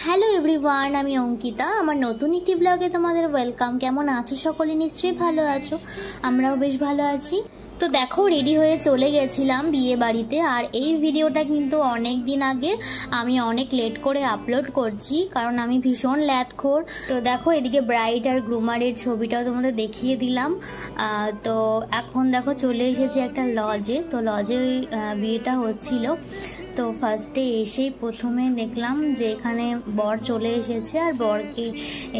Hello everyone, আমি অঙ্কিতা। আমার নতুন একটি ব্লগে তোমাদের ওয়েলকাম। কেমন আছো সকলে? নিশ্চয়ই ভালো আছো, আমরাও বেশ ভালো আছি। তো দেখো, রেডি হয়ে চলে গেছিলাম বিয়ে বাড়িতে। আর এই ভিডিওটা কিন্তু অনেক দিন আগে, আমি অনেক লেট করে আপলোড করছি কারণ আমি ভীষণ ল্যাদখোর। তো দেখো, এদিকে ব্রাইড আর গ্রুমারের ছবিটাও তোমাদের দেখিয়ে দিলাম। তো এখন দেখো চলে এসেছি একটা লজে। তো লজে বিয়েটা হচ্ছিল। তো ফার্স্টে এসেই প্রথমে দেখলাম যে এখানে বর চলে এসেছে আর বরকে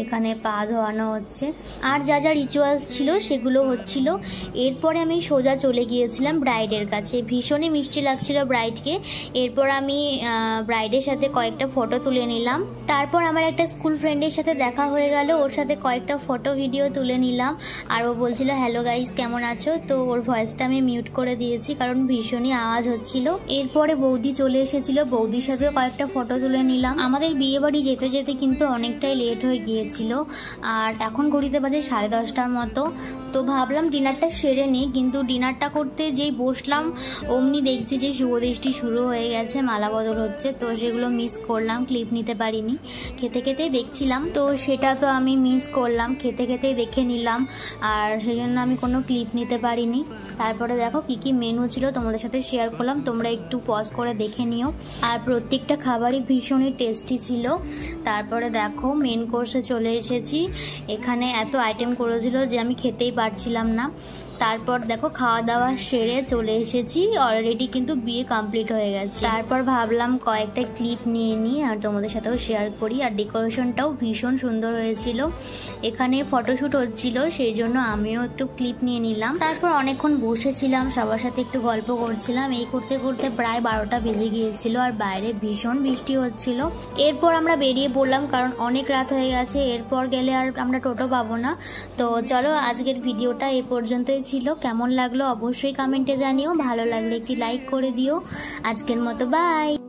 এখানে পা ধোয়ানো হচ্ছে আর যা যা রিচুয়ালস ছিল সেগুলো হচ্ছিল। এরপরে আমি সোজা চলে গিয়েছিলাম ব্রাইডের কাছে। ভীষণই মিষ্টি লাগছিল ব্রাইডকে। এরপর আমি ব্রাইডের সাথে কয়েকটা ফটো তুলে নিলাম। তারপর আমার একটা স্কুল ফ্রেন্ডের সাথে দেখা হয়ে গেল, ওর সাথে কয়েকটা ফটো ভিডিও তুলে নিলাম। আর ও বলছিল হ্যালো গাইস কেমন আছো। তো ওর ভয়েসটা আমি মিউট করে দিয়েছি কারণ ভীষণই আওয়াজ হচ্ছিল। এরপরে বৌদি চলে এসেছিল, বৌদির সাথে কয়েকটা ফটো তুলে নিলাম। আমাদের বিয়ে বাড়ি যেতে যেতে কিন্তু অনেকটাই লেট হয়ে গিয়েছিল আর এখন ঘড়িতে বাজে 10:30টার মতো। তো ভাবলাম ডিনারটা সেরে নিই, কিন্তু ডিনারটা করতে যেই বসলাম অমনি দেখছি যে শুভদৃষ্টি শুরু হয়ে গেছে, মালা বদল হচ্ছে। তো সেগুলো মিস করলাম, ক্লিপ নিতে পারিনি। খেতে খেতেই দেখছিলাম, তো সেটা তো আমি মিস করলাম, খেতে খেতেই দেখে নিলাম আর সেজন্য আমি কোনো ক্লিপ নিতে পারিনি। তারপরে দেখো কি কি মেনু ছিল তোমাদের সাথে শেয়ার করলাম, তোমরা একটু পজ করে দেখে নিও। আর প্রত্যেকটা খাবারই ভীষণই টেস্টি ছিল। তারপরে দেখো মেন কোর্সে চলে এসেছি। এখানে এত আইটেম করেছিল যে আমি খেতেই পারছিলাম না। তারপর দেখো খাওয়া দাওয়া সেরে চলে এসেছি, অলরেডি কিন্তু বিয়ে কমপ্লিট হয়ে গেছে। তারপর ভাবলাম কয়েকটা ক্লিপ নিয়ে নিই আর তোমাদের সাথেও শেয়ার করি। আর ডেকোরেশনটাও ভীষণ সুন্দর হয়েছিল। এখানে ফটোশ্যুট হচ্ছিল, সেই জন্য আমিও একটু ক্লিপ নিয়ে নিলাম। তারপর অনেকক্ষণ বসেছিলাম, সবার সাথে একটু গল্প করছিলাম। এই করতে করতে প্রায় 12টা বেজে গিয়েছিল আর বাইরে ভীষণ বৃষ্টি হচ্ছিল। এরপর আমরা বেরিয়ে পড়লাম কারণ অনেক রাত হয়ে গেছে, এরপর গেলে আর আমরা টোটো পাবো না। তো চলো, আজকের ভিডিওটা এই পর্যন্তই ছিল। কেমন লাগলো অবশ্যই কমেন্টে জানিও, ভালো লাগলে একটি লাইক করে দিও। আজকের মতো বাই।